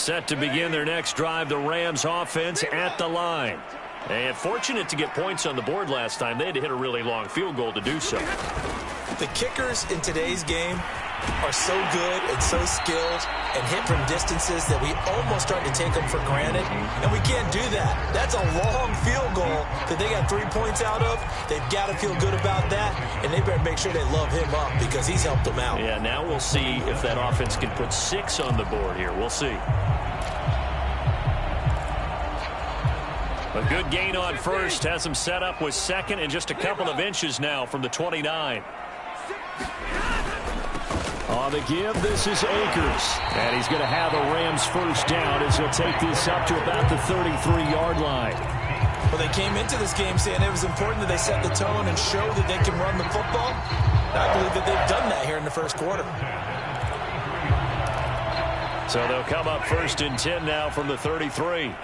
Set to begin their next drive, the Rams offense at the line. And fortunate to get points on the board last time. They had to hit a really long field goal to do so. The kickers in today's game are so good and so skilled and hit from distances that we almost start to take them for granted. And we can't do that. That's a long field goal that they got 3 points out of. They've got to feel good about that, and they better make sure they love him up because he's helped them out. Yeah, now we'll see if that offense can put 6 on the board here. We'll see. A good gain on first has him set up with second and just a couple of inches now from the 29. On the give, this is Akers. And he's going to have a Rams first down as he'll take this up to about the 33-yard line. Well, they came into this game saying it was important that they set the tone and show that they can run the football. I believe that they've done that here in the first quarter. So they'll come up first and 10 now from the 33.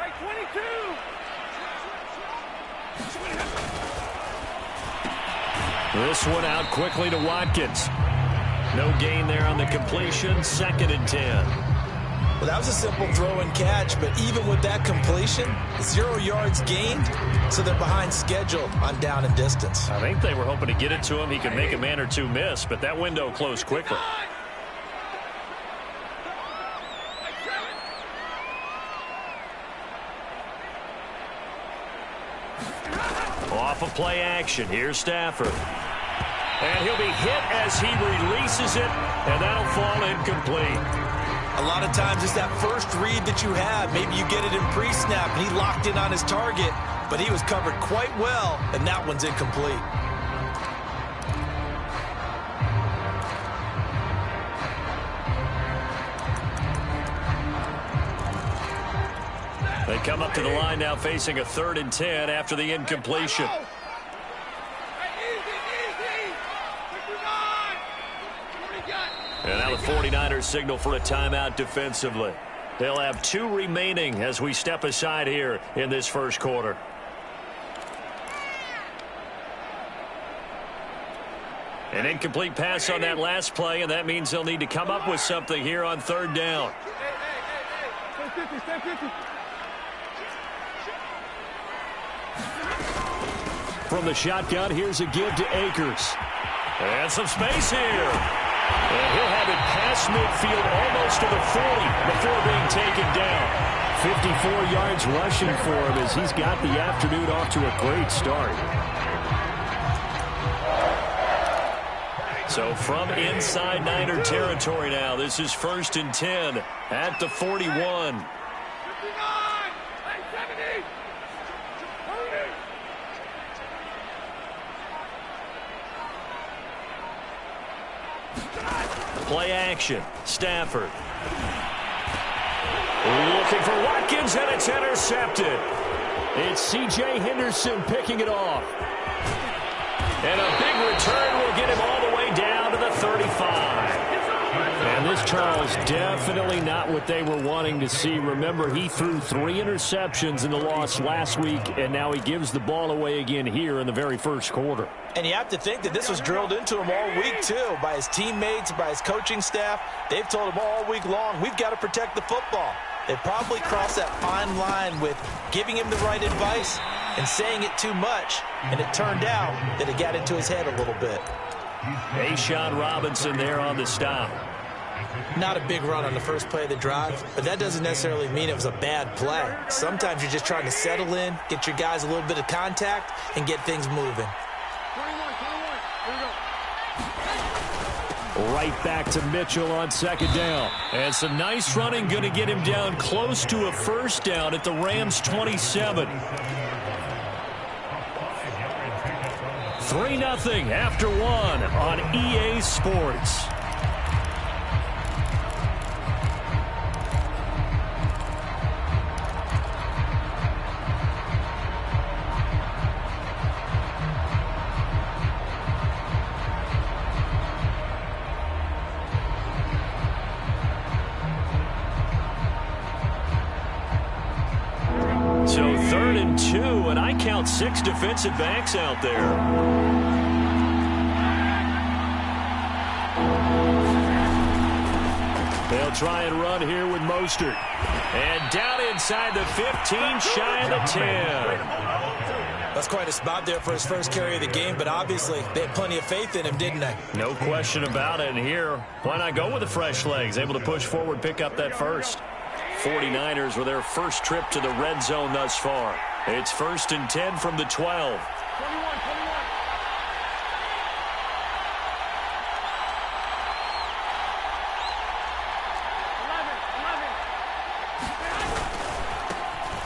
This one out quickly to Watkins. No gain there on the completion. Second and 10. Well, that was a simple throw and catch, but even with that completion, 0 yards gained, so they're behind schedule on down and distance. I think they were hoping to get it to him. He could make a man or two miss, but that window closed quickly. Off of play action. Here's Stafford. And he'll be hit as he releases it, and that'll fall incomplete. A lot of times it's that first read that you have. Maybe you get it in pre-snap, and he locked in on his target, but he was covered quite well, and that one's incomplete. They come up to the line now facing a 3rd and 10 after the incompletion. And now the 49ers signal for a timeout defensively. They'll have 2 remaining as we step aside here in this first quarter. An incomplete pass on that last play, and that means they'll need to come up with something here on 3rd down. From the shotgun, here's a give to Akers. And some space here. And he'll have it past midfield almost to the 40 before being taken down. 54 yards rushing for him as he's got the afternoon off to a great start. So from inside Niner territory now, this is 1st and 10 at the 41. Play action. Stafford. Looking for Watkins, and it's intercepted. It's C.J. Henderson picking it off. And a big return will get him all the way down to the 35. And this, Charles, definitely not what they were wanting to see. Remember, he threw 3 interceptions in the loss last week, and now he gives the ball away again here in the very first quarter. And you have to think that this was drilled into him all week, too, by his teammates, by his coaching staff. They've told him all week long, we've got to protect the football. They probably crossed that fine line with giving him the right advice and saying it too much, and it turned out that it got into his head a little bit. A'Shawn Robinson there on the stop. Not a big run on the first play of the drive, but that doesn't necessarily mean it was a bad play. Sometimes you're just trying to settle in, get your guys a little bit of contact, and get things moving. Right back to Mitchell on 2nd down. And some nice running, going to get him down close to a first down at the Rams 27. 3-0 after 1 on EA Sports. So 3rd and 2, and I count 6 defensive backs out there. They'll try and run here with Mostert. And down inside the 15, shy of the 10. That's quite a spot there for his first carry of the game, but obviously they had plenty of faith in him, didn't they? No question about it. And here, why not go with the fresh legs? Able to push forward, pick up that first. 49ers with their first trip to the red zone thus far. It's 1st and 10 from the 12.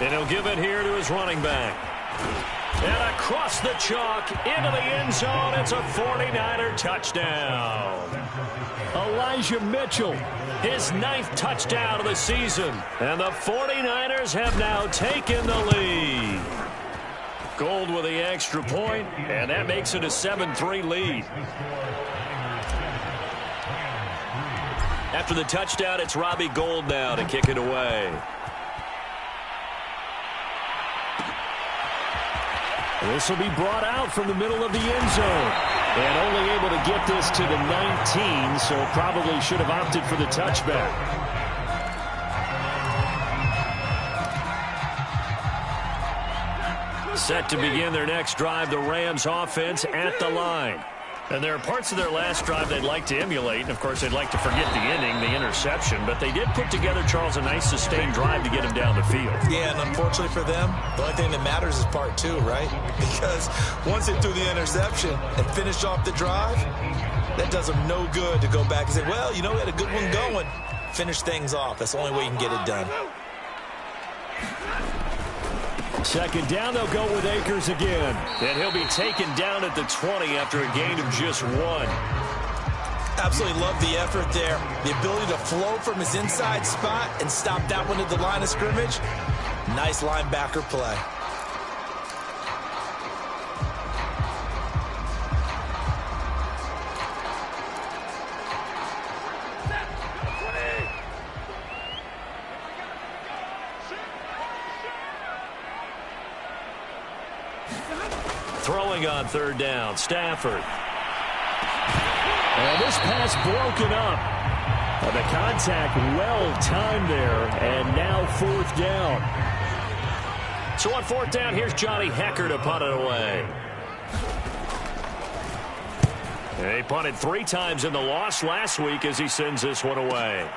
And he'll give it here to his running back. And across the chalk into the end zone. It's a 49er touchdown. Elijah Mitchell, his 9th touchdown of the season. And the 49ers have now taken the lead. Gold with the extra point, and that makes it a 7-3 lead. After the touchdown, it's Robbie Gould now to kick it away. This will be brought out from the middle of the end zone. And only able to get this to the 19, so probably should have opted for the touchback. Set to begin their next drive, the Rams offense at the line. And there are parts of their last drive they'd like to emulate. And, of course, they'd like to forget the inning, the interception. But they did put together, Charles, a nice sustained drive to get him down the field. Yeah, and unfortunately for them, the only thing that matters is part 2, right? Because once they threw the interception and finished off the drive, that does them no good to go back and say, well, you know, we had a good one going. Finish things off. That's the only way you can get it done. Second down, they'll go with Akers again. And he'll be taken down at the 20 after a gain of just 1. Absolutely love the effort there. The ability to flow from his inside spot and stop that one at the line of scrimmage. Nice linebacker play. Throwing on 3rd down, Stafford. And this pass broken up. The contact well timed there, and now 4th down. So on 4th down, here's Johnny Hekker to punt it away. And he punted 3 times in the loss last week as he sends this one away.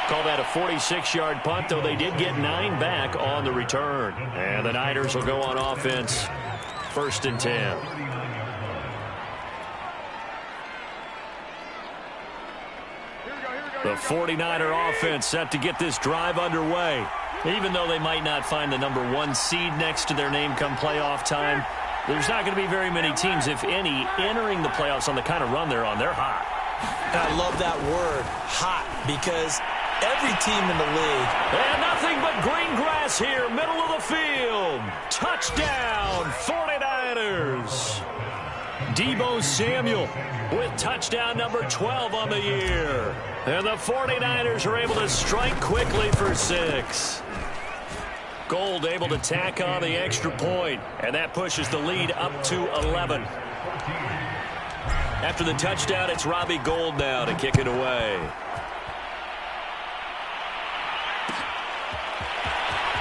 Call that a 46-yard punt, though they did get 9 back on the return. And the Niners will go on offense, 1st and 10. The 49er offense set to get this drive underway. Even though they might not find the number 1 seed next to their name come playoff time, there's not going to be very many teams, if any, entering the playoffs on the kind of run they're on. They're hot. And I love that word, hot, because every team in the league. And nothing but green grass here, middle of the field. Touchdown, 49ers. Deebo Samuel with touchdown number 12 on the year. And the 49ers are able to strike quickly for 6. Gould able to tack on the extra point, and that pushes the lead up to 11. After the touchdown, it's Robbie Gould now to kick it away.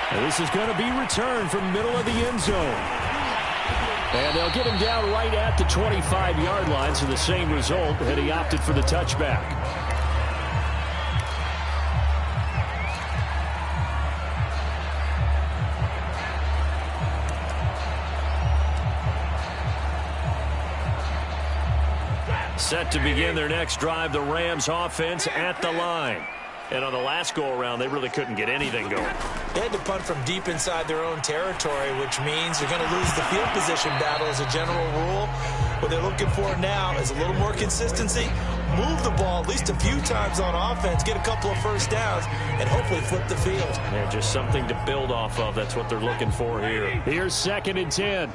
And this is going to be returned from middle of the end zone. And they'll get him down right at the 25-yard line, so the same result, and he opted for the touchback. Set to begin their next drive, the Rams offense at the line. And on the last go-around, they really couldn't get anything going. They had to punt from deep inside their own territory, which means they're going to lose the field position battle as a general rule. What they're looking for now is a little more consistency, move the ball at least a few times on offense, get a couple of first downs, and hopefully flip the field. Yeah, just something to build off of. That's what they're looking for here. Here's 2nd and 10.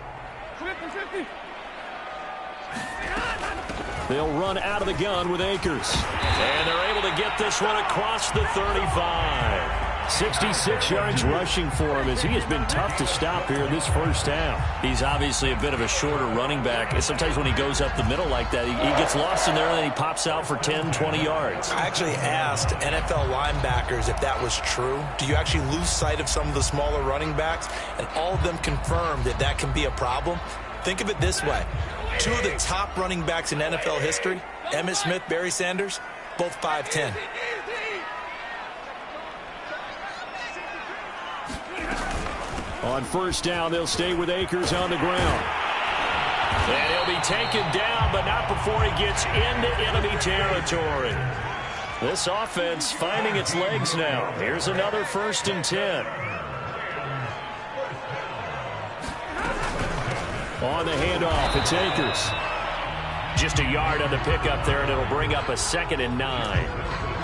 They'll run out of the gun with Akers. And they're able to get this one across the 35. 66 yards rushing for him as he has been tough to stop here in this first half. He's obviously a bit of a shorter running back. And sometimes when he goes up the middle like that, he gets lost in there and then he pops out for 10, 20 yards. I actually asked NFL linebackers if that was true. Do you actually lose sight of some of the smaller running backs? And all of them confirmed that that can be a problem. Think of it this way. Two of the top running backs in NFL history, Emmitt Smith, Barry Sanders, both 5'10". On first down, they'll stay with Akers on the ground. And he'll be taken down, but not before he gets into enemy territory. This offense finding its legs now. Here's another 1st and 10. On the handoff, it's Akers. Just a yard on the pickup there, and it'll bring up a 2nd and 9.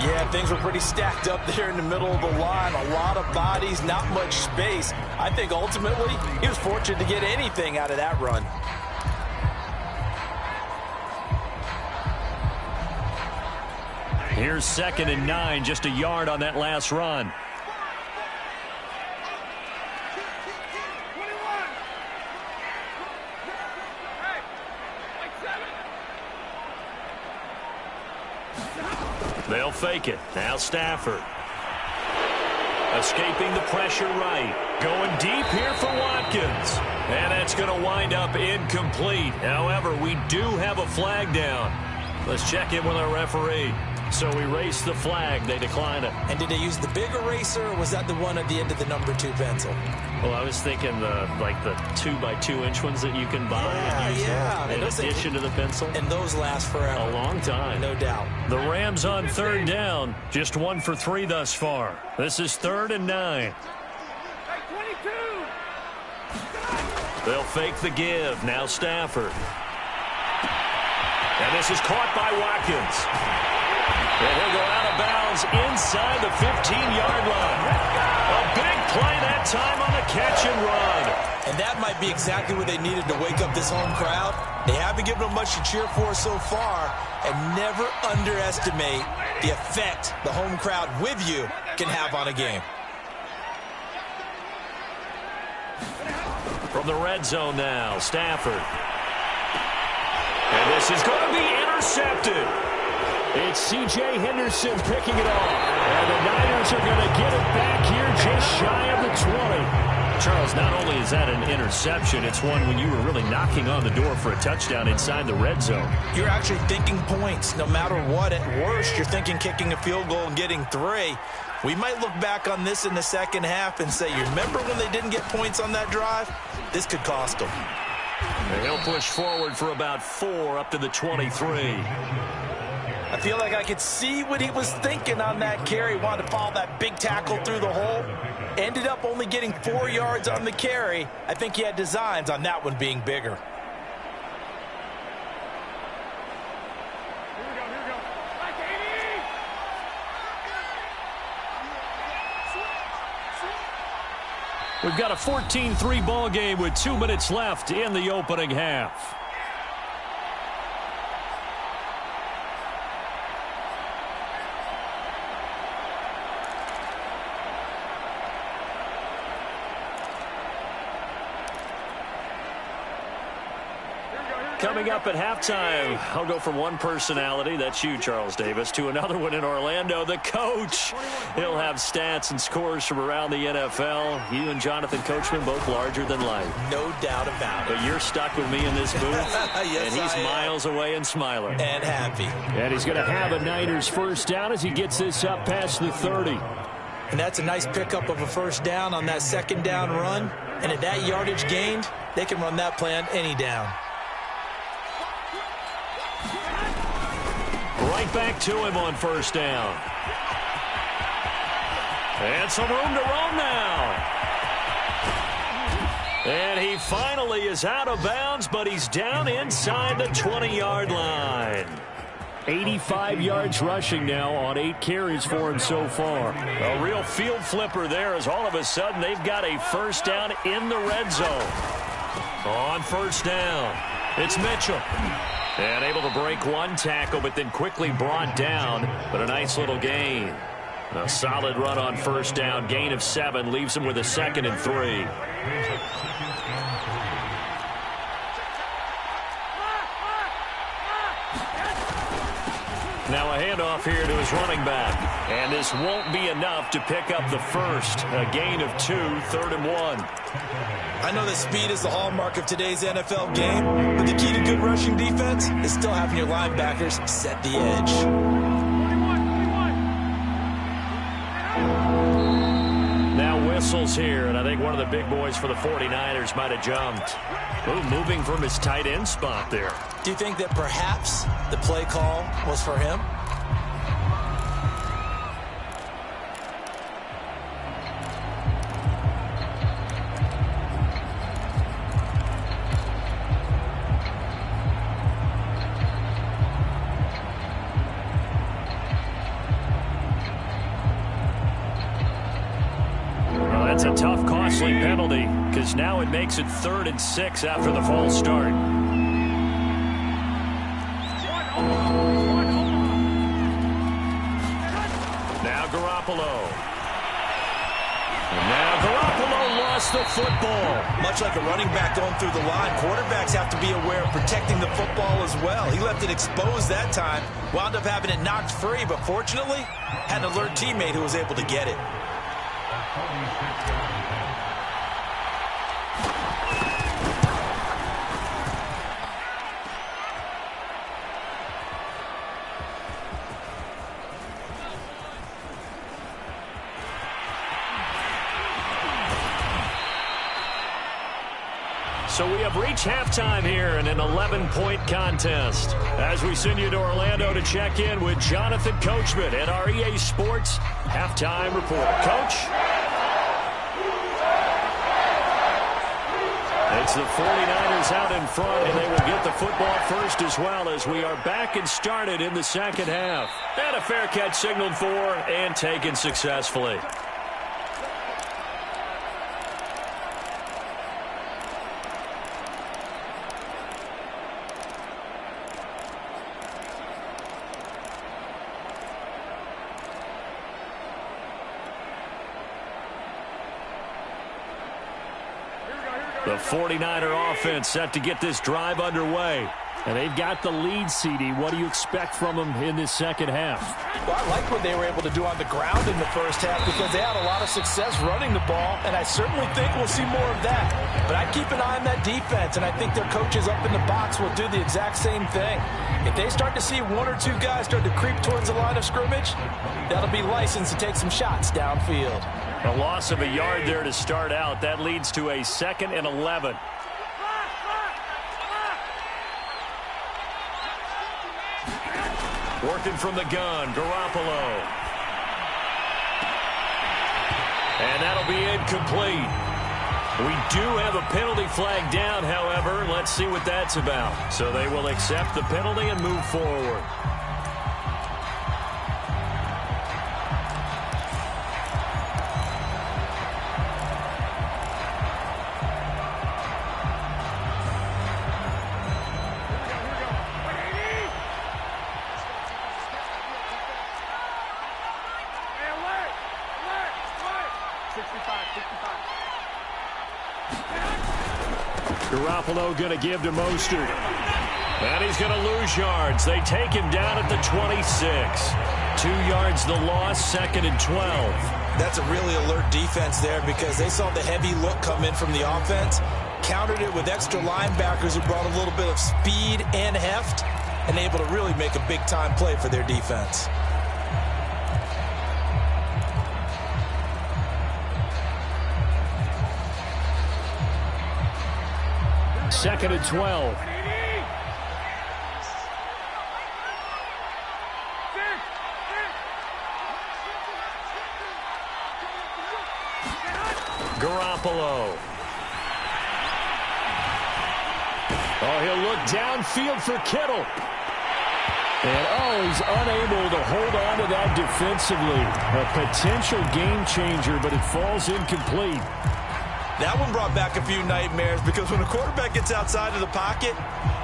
Yeah, things were pretty stacked up there in the middle of the line. A lot of bodies, not much space. I think ultimately he was fortunate to get anything out of that run. Here's 2nd and 9, just a yard on that last run. They'll fake it. Now Stafford. Escaping the pressure right. Going deep here for Watkins. And that's going to wind up incomplete. However, we do have a flag down. Let's check in with our referee. So we race the flag. They decline it. And did they use the big eraser, or was that the one at the end of the number 2 pencil? Well, I was thinking the 2x2-inch ones that you can buy and use in addition to the pencil. And those last forever. A long time. No doubt. The Rams on 3rd down. Just 1 for 3 thus far. This is 3rd and 9. They'll fake the give. Now Stafford. And this is caught by Watkins. And he'll go out of bounds inside the 15-yard line. A big play that time on the catch and run. And that might be exactly what they needed to wake up this home crowd. They haven't given them much to cheer for so far. And never underestimate the effect the home crowd with you can have on a game. From the red zone now, Stafford. And this is going to be intercepted. It's C.J. Henderson picking it off. And the Niners are going to get it back here just shy of the 20. Charles, not only is that an interception, it's one when you were really knocking on the door for a touchdown inside the red zone. You're actually thinking points no matter what. At worst, you're thinking kicking a field goal and getting 3. We might look back on this in the second half and say, you remember when they didn't get points on that drive? This could cost them. And he'll push forward for about 4 up to the 23. I feel like I could see what he was thinking on that carry. Wanted to follow that big tackle through the hole. Ended up only getting 4 yards on the carry. I think he had designs on that one being bigger. We've got a 14-3 ball game with 2 minutes left in the opening half. Coming up at halftime, I'll go from one personality, that's you, Charles Davis, to another one in Orlando, the coach. He'll have stats and scores from around the NFL. You and Jonathan Coachman, both larger than life. No doubt about it. But you're stuck with me in this booth, yes, and he's miles away and smiling. And happy. And he's going to have a Niners first down as he gets this up past the 30. And that's a nice pickup of a first down on that second down run. And at that yardage gained, they can run that play on any down. Right back to him on first down. And some room to roam now. And he finally is out of bounds, but he's down inside the 20-yard line. 85 yards rushing now on 8 carries for him so far. A real field flipper there as all of a sudden they've got a first down in the red zone. On first down, it's Mitchell. And able to break one tackle, but then quickly brought down. But a nice little gain. A solid run on first down. Gain of 7 leaves him with a 2nd and 3. Now a handoff here to his running back. And this won't be enough to pick up the first. A gain of 2, 3rd and 1. I know that speed is the hallmark of today's NFL game, but the key to good rushing defense is still having your linebackers set the edge. Now whistles here, and I think one of the big boys for the 49ers might have jumped. Ooh, moving from his tight end spot there. Do you think that perhaps the play call was for him? That's a tough, costly penalty because now it makes it 3rd and 6 after the false start. Now Garoppolo. And now Garoppolo lost the football. Much like a running back going through the line, quarterbacks have to be aware of protecting the football as well. He left it exposed that time, wound up having it knocked free, but fortunately had an alert teammate who was able to get it. So we have reached halftime here in an 11-point contest. As we send you to Orlando to check in with Jonathan Coachman at our EA Sports Halftime Report. Coach? It's the 49ers out in front, and they will get the football first as well as we are back and started in the second half. And a fair catch signaled for and taken successfully. The 49er offense set to get this drive underway. And they've got the lead, CD. What do you expect from them in this second half? Well, I like what they were able to do on the ground in the first half because they had a lot of success running the ball, and I certainly think we'll see more of that. But I'd keep an eye on that defense, and I think their coaches up in the box will do the exact same thing. If they start to see 1 or 2 guys start to creep towards the line of scrimmage, that'll be licensed to take some shots downfield. A loss of a yard there to start out. That leads to a 2nd and 11. Working from the gun, Garoppolo. And that'll be incomplete. We do have a penalty flag down, however. Let's see what that's about. So they will accept the penalty and move forward. Garoppolo going to give to Mostert. And he's going to lose yards. They take him down at the 26. 2 yards the loss, 2nd and 12. That's a really alert defense there because they saw the heavy look come in from the offense, countered it with extra linebackers who brought a little bit of speed and heft, and able to really make a big-time play for their defense. Second and 12. Garoppolo. Oh, he'll look downfield for Kittle. And, he's unable to hold on to that defensively. A potential game changer, but it falls incomplete. That one brought back a few nightmares because when a quarterback gets outside of the pocket,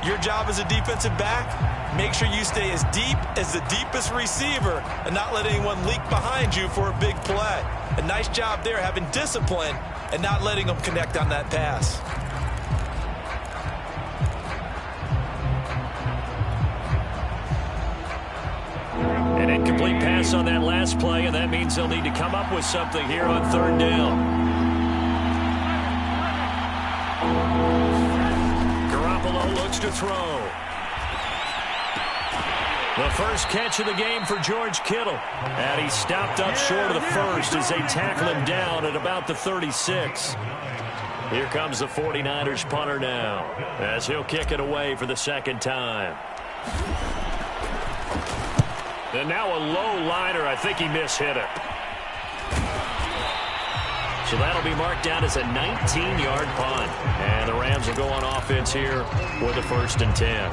your job as a defensive back, make sure you stay as deep as the deepest receiver and not let anyone leak behind you for a big play. A nice job there having discipline and not letting them connect on that pass. An incomplete pass on that last play, and that means they'll need to come up with something here on third down. Garoppolo looks to throw. The first catch of the game for George Kittle. And he stopped up short of the first as they tackle him down at about the 36. Here comes the 49ers punter now as he'll kick it away for the second time. And now a low liner. I think he mishit it. So that'll be marked down as a 19-yard punt. And the Rams will go on offense here with a 1st and 10.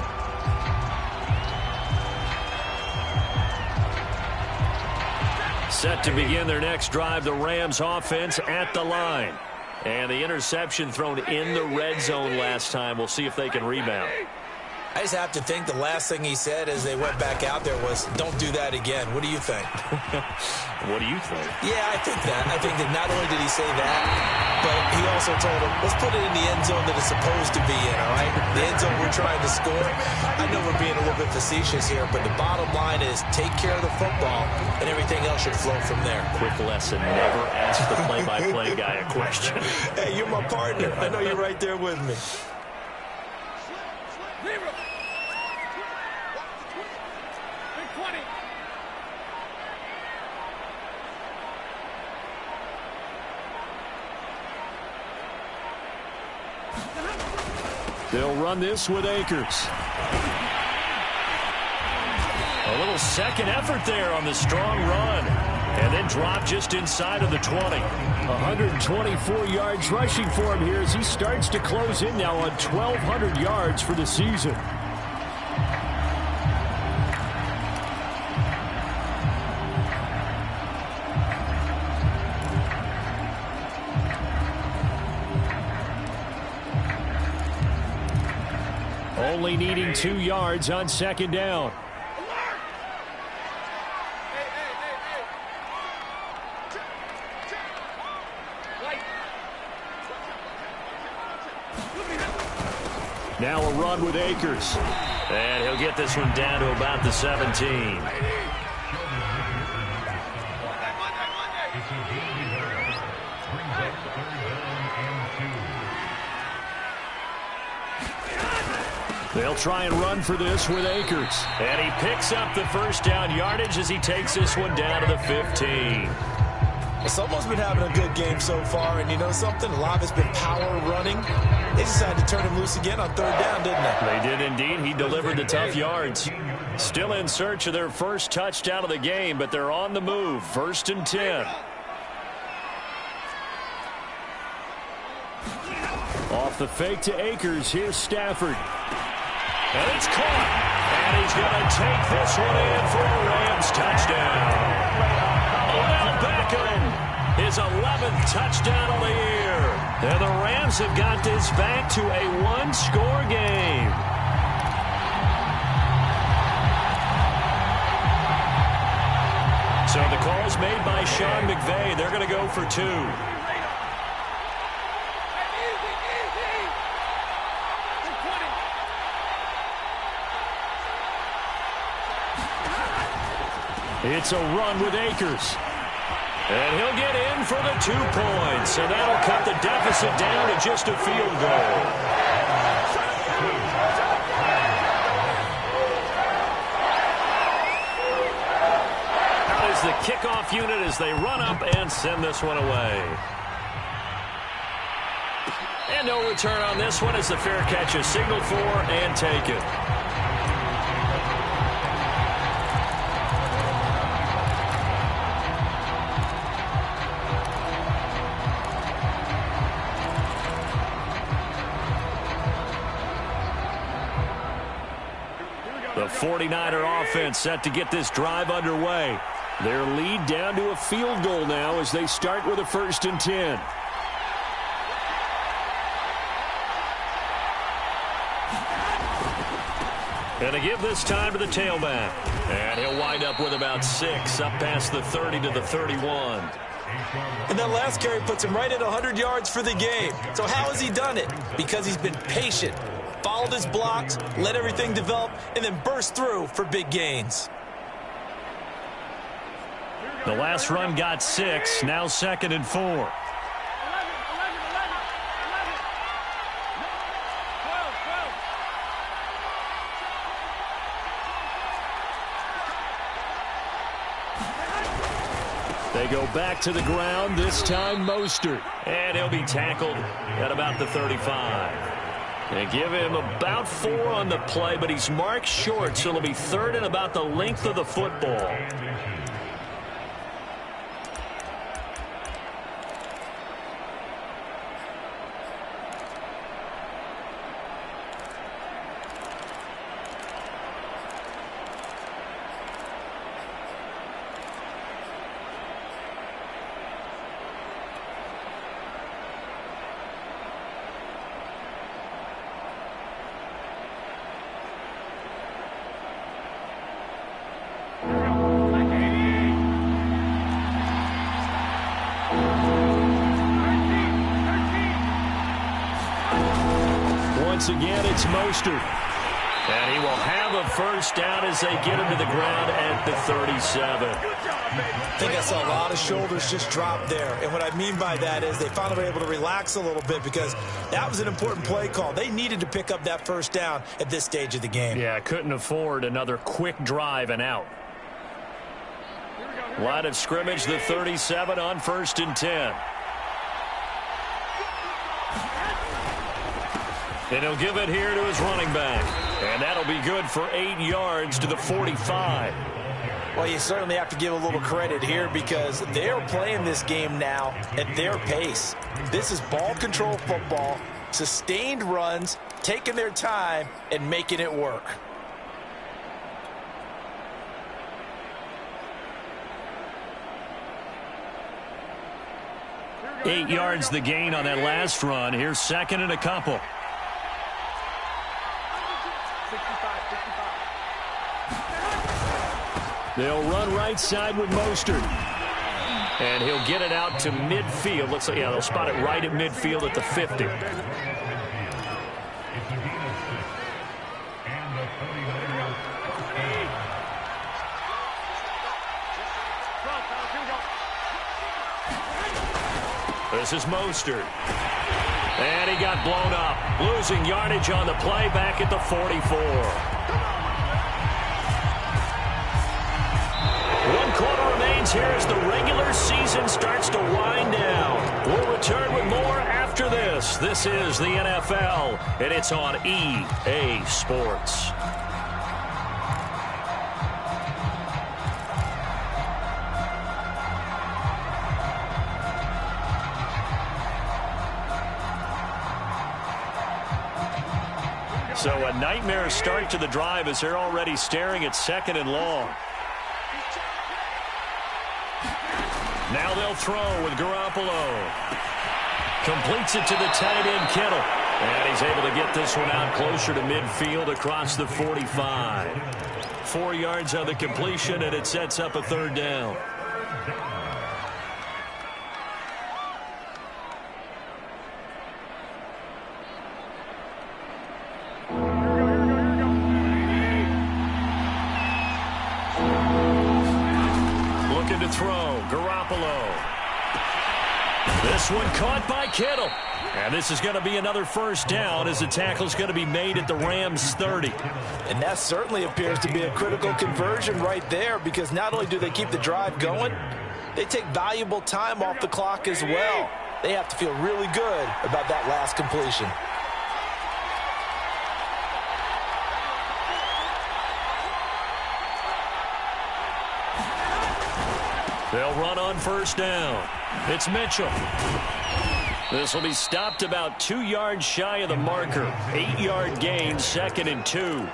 Set to begin their next drive, the Rams offense at the line. And the interception thrown in the red zone last time. We'll see if they can rebound. I just have to think the last thing he said as they went back out there was, don't do that again. What do you think? What do you think? Yeah, I think that. I think that not only did he say that, but he also told him, let's put it in the end zone that it's supposed to be in, all right? The end zone we're trying to score. I know we're being a little bit facetious here, but the bottom line is take care of the football, and everything else should flow from there. Quick lesson, never ask the play-by-play guy a question. Hey, you're my partner. I know you're right there with me. They'll run this with Akers. A little second effort there on the strong run. And then drop just inside of the 20. 124 yards rushing for him here as he starts to close in now on 1,200 yards for the season. Only needing 2 yards on second down. Now a run with Akers. And he'll get this one down to about the 17. They'll try and run for this with Akers. And he picks up the first down yardage as he takes this one down to the 15. Someone's been having a good game so far, and you know something? A lot of it's been power running. They decided to turn him loose again on third down, didn't they? They did indeed. He delivered the tough yards. Still in search of their first touchdown of the game, but they're on the move. 1st and 10. Off the fake to Akers. Here's Stafford. And it's caught. And he's going to take this one in for a Rams touchdown. Odell Beckham, his 11th touchdown of the year. And the Rams have got this back to a one-score game. So the call is made by Sean McVay. They're going to go for 2. It's a run with Akers. And he'll get in for the 2 points. And that'll cut the deficit down to just a field goal. How does the kickoff unit as they run up and send this one away? And no return on this one as the fair catch is signaled for and taken. The 49er offense set to get this drive underway. Their lead down to a field goal now as they start with a 1st and 10. And they give this time to the tailback. And he'll wind up with about 6, up past the 30 to the 31. And that last carry puts him right at 100 yards for the game. So how has he done it? Because he's been patient, followed his blocks, let everything develop, and then burst through for big gains. The last run got 6, now 2nd and 4. They go back to the ground, this time Mostert. And he'll be tackled at about the 35. They give him about 4 on the play, but he's marked short, so it'll be 3rd and about the length of the football. Once again, it's Mostert. And he will have a first down as they get him to the ground at the 37. I think I saw a lot of shoulders just drop there. And what I mean by that is they finally were able to relax a little bit because that was an important play call. They needed to pick up that first down at this stage of the game. Yeah, couldn't afford another quick drive and out. Line of scrimmage, the 37 on 1st and 10. And he'll give it here to his running back. And that'll be good for 8 yards to the 45. Well, you certainly have to give a little credit here because they're playing this game now at their pace. This is ball control football, sustained runs, taking their time, and making it work. Eight yards the gain on that last run. Here's 2nd and a couple. They'll run right side with Mostert. And he'll get it out to midfield. Looks like, yeah, they'll spot it right at midfield at the 50. This is Mostert. And he got blown up. Losing yardage on the play back at the 44. 1 quarter remains here as the regular season starts to wind down. We'll return with more after this. This is the NFL, and it's on EA Sports. So a nightmare start to the drive as they're already staring at 2nd and long. Now they'll throw with Garoppolo. Completes it to the tight end, Kittle. And he's able to get this one out closer to midfield across the 45. 4 yards on the completion, and it sets up a 3rd down. To throw, Garoppolo. This one caught by Kittle. And this is going to be another first down as the tackle's going to be made at the Rams' 30. And that certainly appears to be a critical conversion right there because not only do they keep the drive going, they take valuable time off the clock as well. They have to feel really good about that last completion. They'll run on first down. It's Mitchell. This will be stopped about 2 yards shy of the marker. 8-yard gain, 2nd and 2.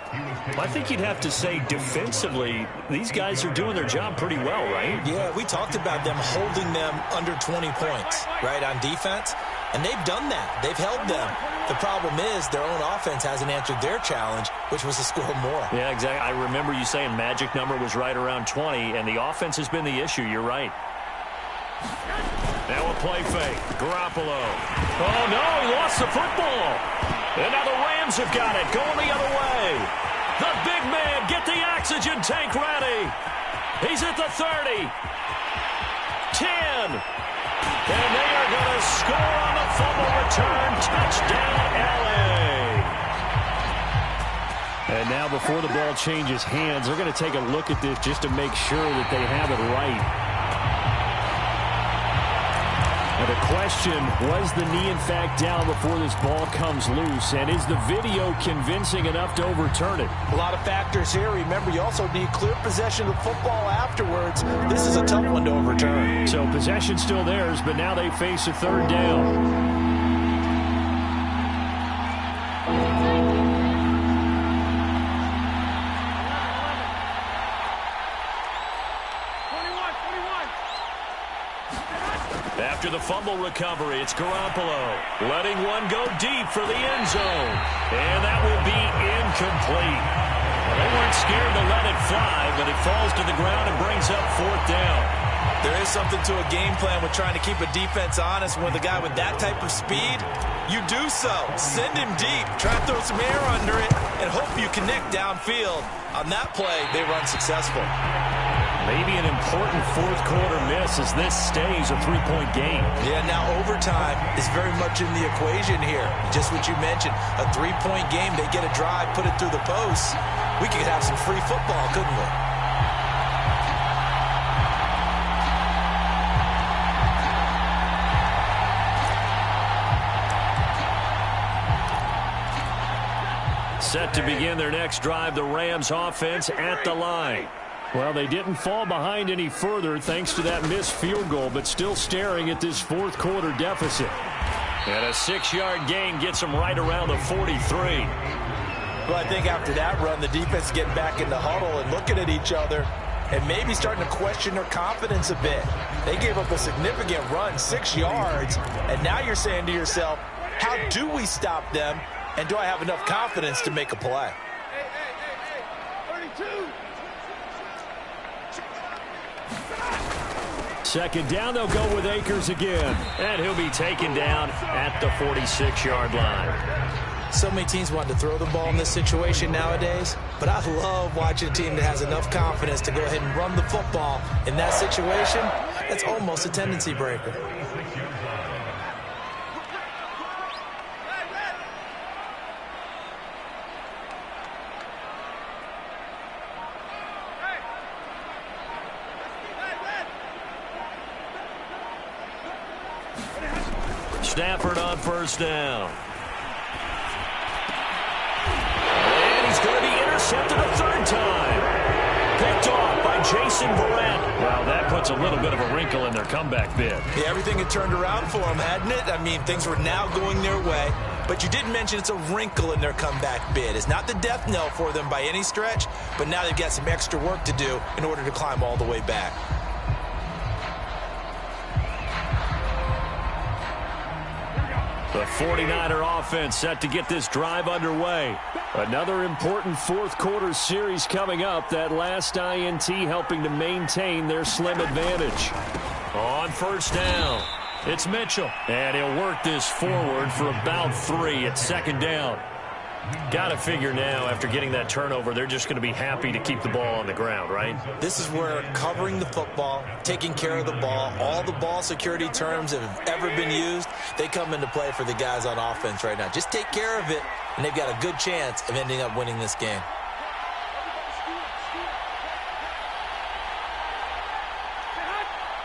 I think you'd have to say defensively, these guys are doing their job pretty well, right? Yeah, we talked about them holding them under 20 points, right, on defense. And they've done that. They've held them. The problem is their own offense hasn't answered their challenge, which was to score more. Yeah, exactly. I remember you saying magic number was right around 20, and the offense has been the issue. You're right. Now a play fake. Garoppolo. Oh, no, he lost the football. And now the Rams have got it, going the other way. The big man, get the oxygen tank ready. He's at the 30. 10. And they are going to score on the fumble return. Touchdown, L.A. And now before the ball changes hands, they're going to take a look at this just to make sure that they have it right. Now the question, was the knee in fact down before this ball comes loose? And is the video convincing enough to overturn it? A lot of factors here. Remember, you also need clear possession of the football afterwards. This is a tough one to overturn. So possession still theirs, but now they face a third down. After the fumble recovery, it's Garoppolo letting one go deep for the end zone. And that will be incomplete. They weren't scared to let it fly, but it falls to the ground and brings up fourth down. There is something to a game plan with trying to keep a defense honest. With a guy with that type of speed, you do so. Send him deep, try to throw some air under it, and hope you connect downfield. On that play, they run successful. Maybe an important fourth quarter miss as this stays a three-point game. Yeah, now overtime is very much in the equation here. Just what you mentioned, a three-point game. They get a drive, put it through the posts. We could have some free football, couldn't we? Set to begin their next drive, the Rams offense at the line. Well, they didn't fall behind any further thanks to that missed field goal, but still staring at this fourth quarter deficit. And a 6-yard gain gets them right around the 43. Well, I think after that run, the defense is getting back in the huddle and looking at each other and maybe starting to question their confidence a bit. They gave up a significant run, 6 yards, and now you're saying to yourself, how do we stop them, and do I have enough confidence to make a play? Hey, 32. Second down, they'll go with Akers again. And he'll be taken down at the 46-yard line. So many teams want to throw the ball in this situation nowadays, but I love watching a team that has enough confidence to go ahead and run the football. In that situation, that's almost a tendency breaker. Stafford on first down. And he's going to be intercepted a third time. Picked off by Jason Verrett. Well, that puts a little bit of a wrinkle in their comeback bid. Yeah, everything had turned around for them, hadn't it? I mean, things were now going their way. But you did mention it's a wrinkle in their comeback bid. It's not the death knell for them by any stretch, but now they've got some extra work to do in order to climb all the way back. The 49er offense set to get this drive underway. Another important fourth quarter series coming up. That last INT helping to maintain their slim advantage. On first down, it's Mitchell. And he'll work this forward for about 3 at second down. Got to figure now, after getting that turnover, they're just going to be happy to keep the ball on the ground, right? This is where covering the football, taking care of the ball, all the ball security terms that have ever been used, they come into play for the guys on offense right now. Just take care of it, and they've got a good chance of ending up winning this game.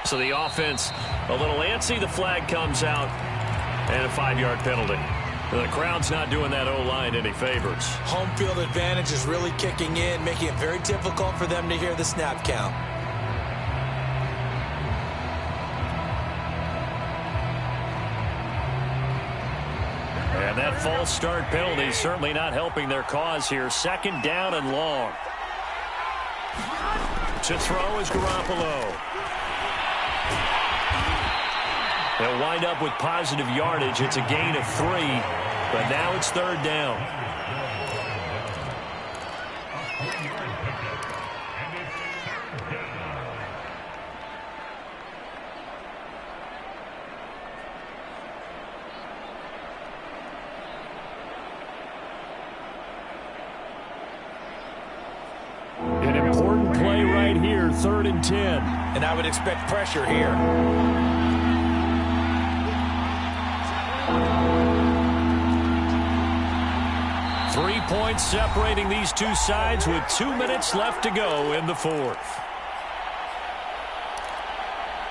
So the offense a little antsy. The flag comes out, and a 5-yard penalty. The crowd's not doing that O-line any favors. Home field advantage is really kicking in, making it very difficult for them to hear the snap count. And that false start penalty certainly not helping their cause here. Second down and long. To throw is Garoppolo. They'll wind up with positive yardage. It's a gain of 3, but now it's third down. An important play right here, 3rd and 10. And I would expect pressure here. 3 points separating these two sides with 2 minutes left to go in the fourth.